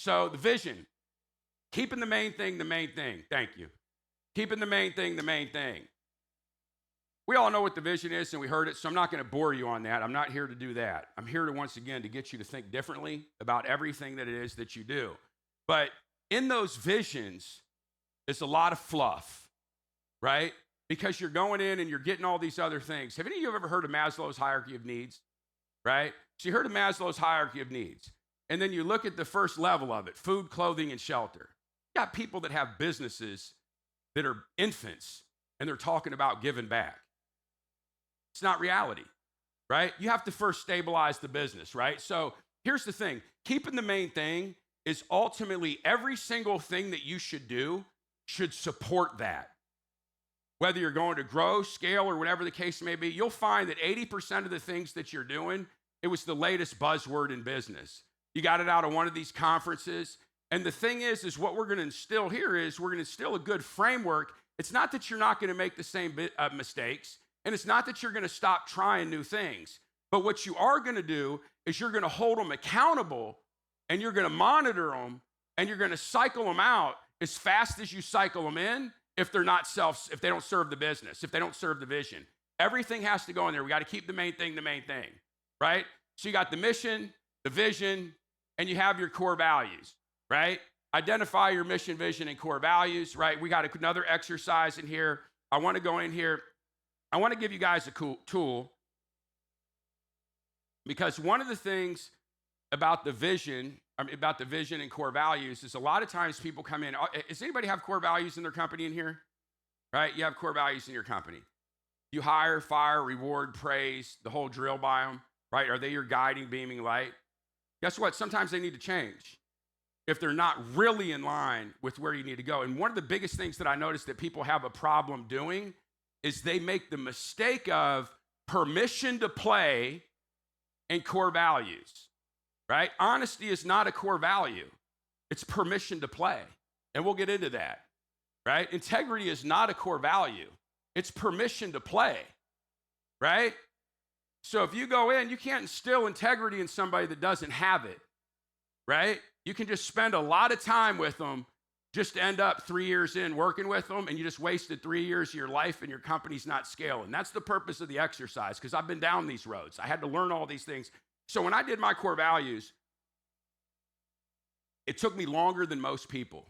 So the vision, keeping the main thing the main thing. Thank you. Keeping the main thing the main thing. We all know what the vision is, and we heard it, so I'm not going to bore you on that. I'm not here to do that. I'm here to, once again, to get you to think differently about everything that it is that you do. But in those visions is a lot of fluff, right? Because you're going in and you're getting all these other things. Have any of you ever heard of Maslow's hierarchy of needs, right? So you heard of Maslow's hierarchy of needs. And then you look at the first level of it, food, clothing, and shelter. You got people that have businesses that are infants, and they're talking about giving back. It's not reality, right? You have to first stabilize the business, right? So here's the thing. Keeping the main thing is ultimately every single thing that you should do should support that. Whether you're going to grow, scale, or whatever the case may be, you'll find that 80% of the things that you're doing, it was the latest buzzword in business. You got it out of one of these conferences. And the thing is what we're going to instill here is we're going to instill a good framework. It's not that you're not going to make the same mistakes. And it's not that you're going to stop trying new things. But what you are going to do is you're going to hold them accountable, and you're going to monitor them, and you're going to cycle them out as fast as you cycle them in if they don't serve the business, if they don't serve the vision. Everything has to go in there. We got to keep the main thing, right? So you got the mission, the vision, and you have your core values, right? Identify your mission, vision, and core values, right? We got another exercise in here. I want to go in here. I want to give you guys a cool tool, because one of the things about the vision and core values is a lot of times people come in. Does anybody have core values in their company in here? Right? You have core values in your company. You hire, fire, reward, praise, the whole drill by them, right? Are they your guiding, beaming light? Guess what? Sometimes they need to change if they're not really in line with where you need to go. And one of the biggest things that I noticed that people have a problem doing is they make the mistake of permission to play and core values, right? Honesty is not a core value. It's permission to play. And we'll get into that, right? Integrity is not a core value. It's permission to play, right? So if you go in, you can't instill integrity in somebody that doesn't have it, right? You can just spend a lot of time with them just to end up 3 years in working with them, and you just wasted 3 years of your life and your company's not scaling. That's the purpose of the exercise, because I've been down these roads. I had to learn all these things. So when I did my core values, it took me longer than most people.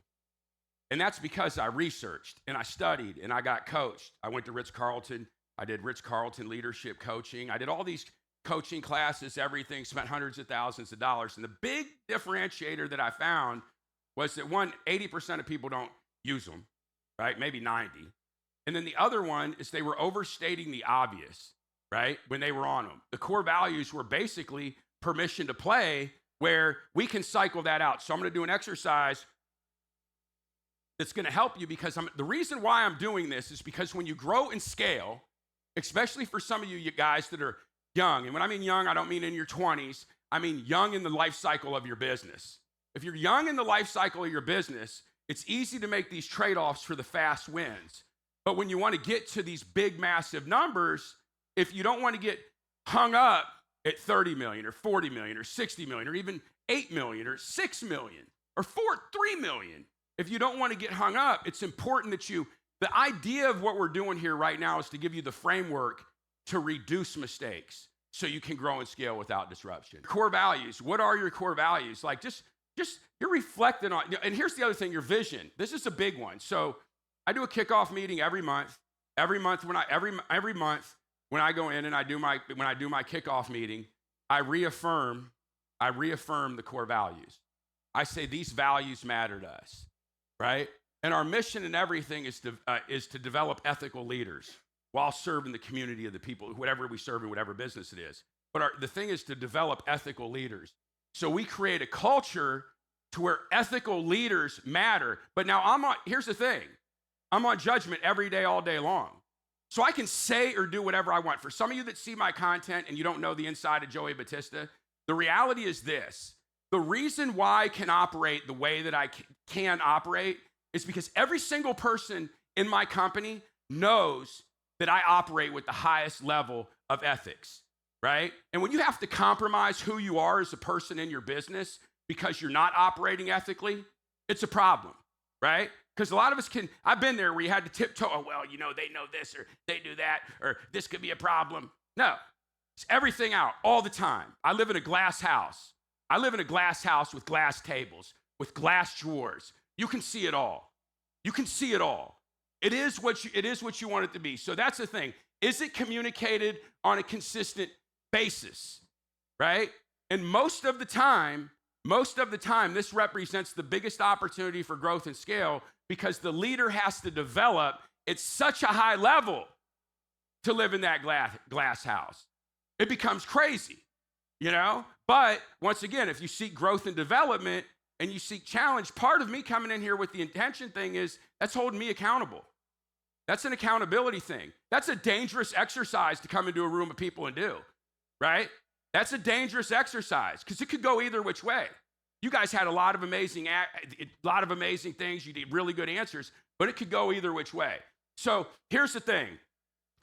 And that's because I researched and I studied and I got coached. I went to Ritz-Carlton. I did Ritz-Carlton leadership coaching. I did all these coaching classes, everything, spent hundreds of thousands of dollars. And the big differentiator that I found was that 80% of people don't use them, right? Maybe 90. And then the other one is they were overstating the obvious, right? When they were on them. The core values were basically permission to play, where we can cycle that out. So I'm going to do an exercise that's going to help you, because the reason why I'm doing this is because when you grow and scale, especially for some of you guys that are young, and when I mean young, I don't mean in your 20s, I mean young in the life cycle of your business. If you're young in the life cycle of your business, it's easy to make these trade-offs for the fast wins. But when you want to get to these big, massive numbers, if you don't want to get hung up at 30 million or 40 million or 60 million or even 8 million or 6 million or 3 million, if you don't want to get hung up, it's important that the idea of what we're doing here right now is to give you the framework to reduce mistakes so you can grow and scale without disruption. Core values. What are your core values? Like just you're reflecting on, and here's the other thing, your vision. This is a big one. So I do a kickoff meeting every month. Every month when I go in and I do my kickoff meeting, I reaffirm the core values. I say these values matter to us, right? And our mission and everything is to develop ethical leaders while serving the community of the people, whatever we serve in whatever business it is. But the thing is to develop ethical leaders. So we create a culture to where ethical leaders matter. But now here's the thing. I'm on judgment every day, all day long. So I can say or do whatever I want. For some of you that see my content and you don't know the inside of Joey Batista, the reality is this. The reason why I can operate the way that I can operate is because every single person in my company knows that I operate with the highest level of ethics, right? And when you have to compromise who you are as a person in your business because you're not operating ethically, it's a problem, right? Because a lot of us I've been there where you had to tiptoe, oh, well, you know, they know this or they do that or this could be a problem. No, it's everything out all the time. I live in a glass house. I live in a glass house with glass tables, with glass drawers. You can see it all. You can see it all. It is what you want it to be. So that's the thing. Is it communicated on a consistent basis, right? And most of the time, this represents the biggest opportunity for growth and scale because the leader has to develop at such a high level to live in that glass house. It becomes crazy, you know? But once again, if you seek growth and development and you seek challenge, part of me coming in here with the intention thing is that's holding me accountable. That's an accountability thing. That's a dangerous exercise to come into a room of people and do, right? That's a dangerous exercise because it could go either which way. You guys had a lot of amazing things. You did really good answers, but it could go either which way. So here's the thing.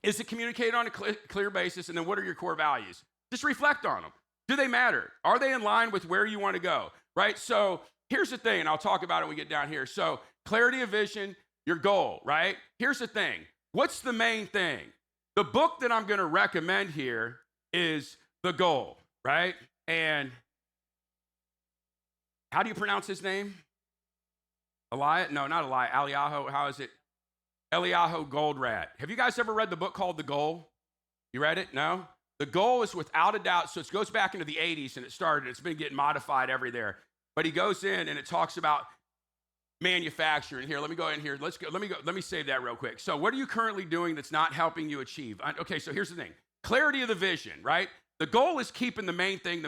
Is it communicated on a clear basis? And then what are your core values? Just reflect on them. Do they matter? Are they in line with where you want to go, right? So here's the thing, and I'll talk about it when we get down here. So clarity of vision, your goal, right? Here's the thing. What's the main thing? The book that I'm going to recommend here is The Goal, right? And how do you pronounce his name? Elias? No, not Elias. Eliyahu. How is it? Eliyahu Goldratt. Have you guys ever read the book called The Goal? You read it? No? The Goal is without a doubt, so it goes back into the 80s and it started. It's been getting modified every there. But he goes in and it talks about manufacturing. Here, let me go in here. Let me save that real quick. So what are you currently doing that's not helping you achieve? Okay, so here's the thing. Clarity of the vision, right? The goal is keeping the main thing,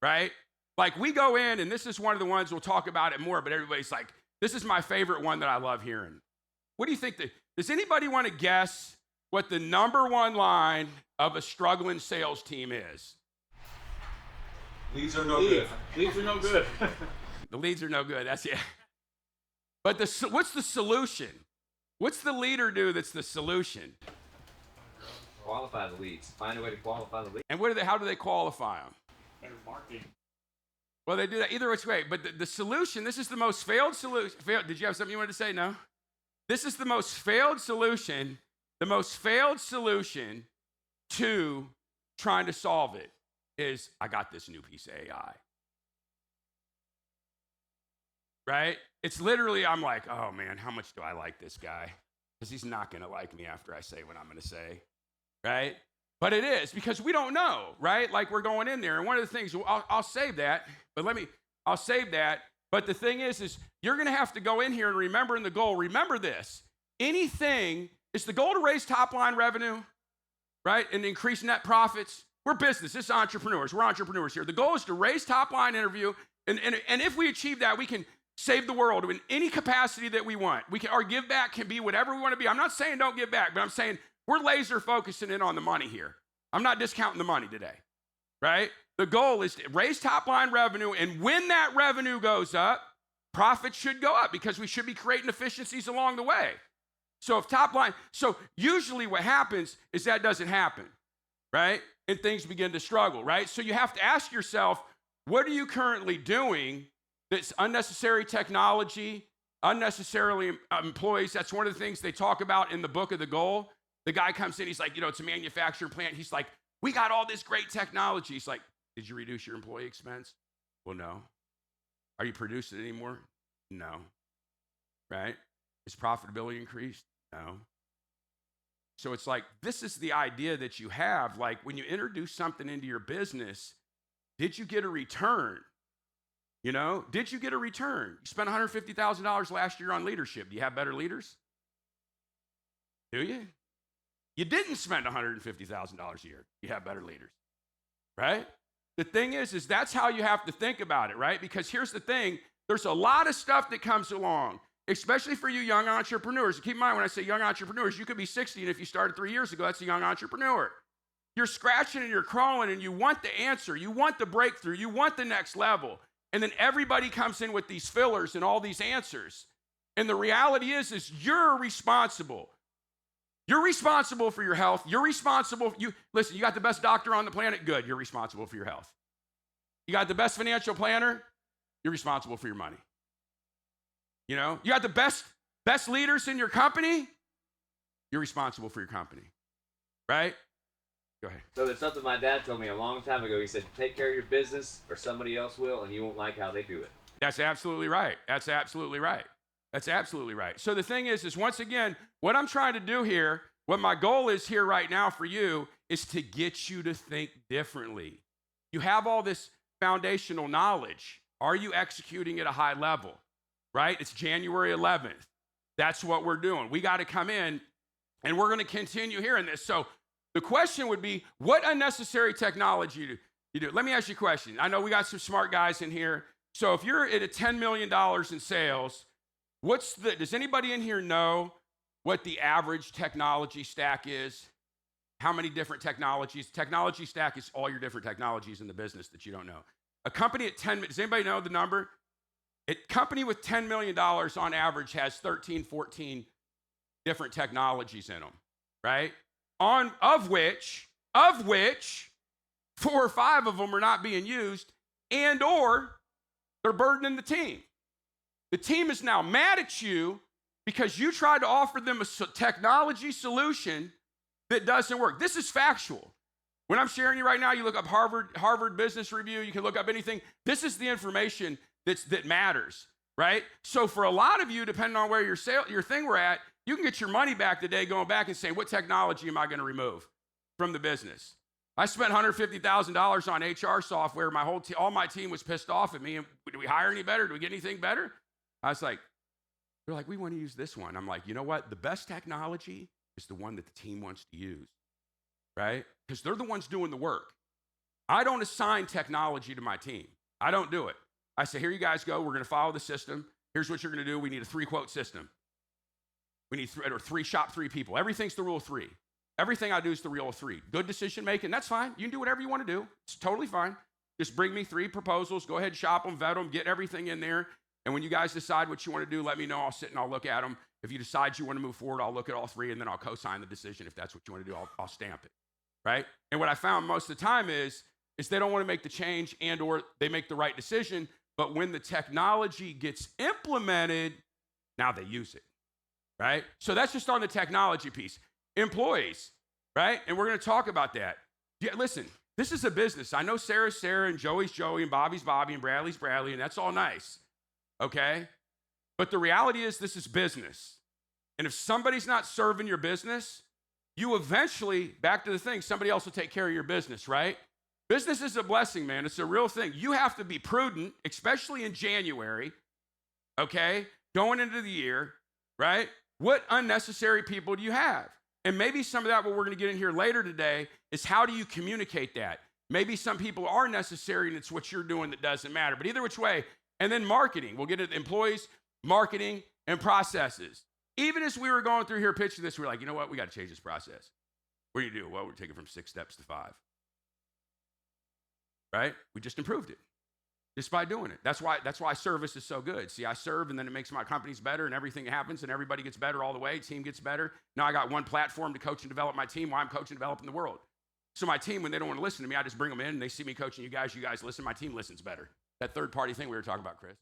right? Like we go in, and this is one of the ones we'll talk about it more, but everybody's like, this is my favorite one that I love hearing. What do you think? Does anybody want to guess what the number one line of a struggling sales team is? Leads are no good. Leads are no good. The leads are no good. That's it. But what's the solution? What's the leader do that's the solution? Qualify the leads. Find a way to qualify the leads. And how do they qualify them? Better marketing. Well, they do that either which way. But the solution, this is the most failed solution. Did you have something you wanted to say? No? This is the most failed solution. The most failed solution to trying to solve it is, I got this new piece of AI. Right? It's literally, I'm like, oh man, how much do I like this guy? Because he's not going to like me after I say what I'm going to say. Right? But it is, because we don't know, right? Like we're going in there. And one of the things, I'll save that, I'll save that. But the thing is you're going to have to go in here and remember in the goal, remember this. Is the goal to raise top line revenue, right? And increase net profits? We're business. This is entrepreneurs. We're entrepreneurs here. The goal is to raise top line revenue. And if we achieve that, we can save the world in any capacity that we want. Our give back can be whatever we want to be. I'm not saying don't give back, but I'm saying we're laser focusing in on the money here. I'm not discounting the money today, right? The goal is to raise top line revenue, and when that revenue goes up, profits should go up because we should be creating efficiencies along the way. So usually what happens is that doesn't happen, right? And things begin to struggle, right? So you have to ask yourself, what are you currently doing that's unnecessary technology, unnecessarily employees? That's one of the things they talk about in the book of The Goal. The guy comes in, he's like, it's a manufacturing plant. He's like, we got all this great technology. He's like, did you reduce your employee expense? Well, no. Are you producing it anymore? No. Right? Is profitability increased? No. So it's like, this is the idea that you have. Like when you introduce something into your business, did you get a return? Did you get a return? You spent $150,000 last year on leadership. Do you have better leaders? Do you? You didn't spend $150,000 a year. You have better leaders, right? The thing is that's how you have to think about it, right? Because here's the thing. There's a lot of stuff that comes along, especially for you young entrepreneurs. Keep in mind, when I say young entrepreneurs, you could be 60, and if you started 3 years ago, that's a young entrepreneur. You're scratching and you're crawling, and you want the answer. You want the breakthrough. You want the next level. And then everybody comes in with these fillers and all these answers. And the reality is you're responsible. You're responsible for your health. You're responsible. Listen, you got the best doctor on the planet. Good. You're responsible for your health. You got the best financial planner, you're responsible for your money. You know, you got the best leaders in your company, you're responsible for your company, right? Go ahead. So there's something my dad told me a long time ago. He said, take care of your business or somebody else will, and you won't like how they do it. That's absolutely right. That's absolutely right. That's absolutely right. So the thing is once again, what I'm trying to do here, what my goal is here right now for you is to get you to think differently. You have all this foundational knowledge. Are you executing at a high level? Right? It's January 11th. That's what we're doing. We got to come in, and we're going to continue hearing this. So the question would be, what unnecessary technology do you do? Let me ask you a question. I know we got some smart guys in here. So if you're at a $10 million in sales, does anybody in here know what the average technology stack is? How many different technologies? Technology stack is all your different technologies in the business that you don't know. A company at 10, does anybody know the number? A company with $10 million on average has 13, 14 different technologies in them, right? Of which 4 or 5 of them are not being used and or they're burdening the team. The team is now mad at you because you tried to offer them a technology solution that doesn't work. This is factual. When I'm sharing you right now, you look up Harvard Business Review, you can look up anything. This is the information that matters, right? So for a lot of you, depending on where your thing we're at, you can get your money back today going back and say, what technology am I going to remove from the business? I spent $150,000 on HR software. All my team was pissed off at me. And do we hire any better? Do we get anything better? I was like, they're like, we want to use this one. I'm like, you know what? The best technology is the one that the team wants to use, right? Because they're the ones doing the work. I don't assign technology to my team. I don't do it. I say, here you guys go. We're going to follow the system. Here's what you're going to do. We need a 3-quote system. We need shop 3 people. Everything's the rule of 3. Everything I do is the rule of 3. Good decision making, that's fine. You can do whatever you want to do. It's totally fine. Just bring me 3 proposals. Go ahead, shop them, vet them, get everything in there. And when you guys decide what you want to do, let me know. I'll sit and I'll look at them. If you decide you want to move forward, I'll look at all 3, and then I'll co-sign the decision. If that's what you want to do, I'll stamp it, right? And what I found most of the time is they don't want to make the change and or they make the right decision, but when the technology gets implemented, now they use it, right? So that's just on the technology piece. Employees, right? And we're going to talk about that. Yeah, listen, this is a business. I know Sarah's Sarah and Joey's Joey and Bobby's Bobby and Bradley's Bradley, and that's all nice, okay? But the reality is this is business. And if somebody's not serving your business, you eventually, back to the thing, somebody else will take care of your business, right? Business is a blessing, man. It's a real thing. You have to be prudent, especially in January, okay? Going into the year, right? What unnecessary people do you have? And maybe some of that, what we're going to get in here later today, is how do you communicate that? Maybe some people are necessary and it's what you're doing that doesn't matter. But either which way, and then marketing. We'll get into employees, marketing, and processes. Even as we were going through here pitching this, we were like, you know what? We got to change this process. What do you do? Well, we're taking it from 6 steps to 5. Right? We just improved it just by doing it. That's why service is so good. See, I serve and then it makes my companies better and everything happens and everybody gets better all the way. Team gets better. Now I got one platform to coach and develop my team while I'm coaching and developing the world. So my team, when they don't want to listen to me, I just bring them in and they see me coaching you guys listen. My team listens better. That third party thing we were talking about, Chris.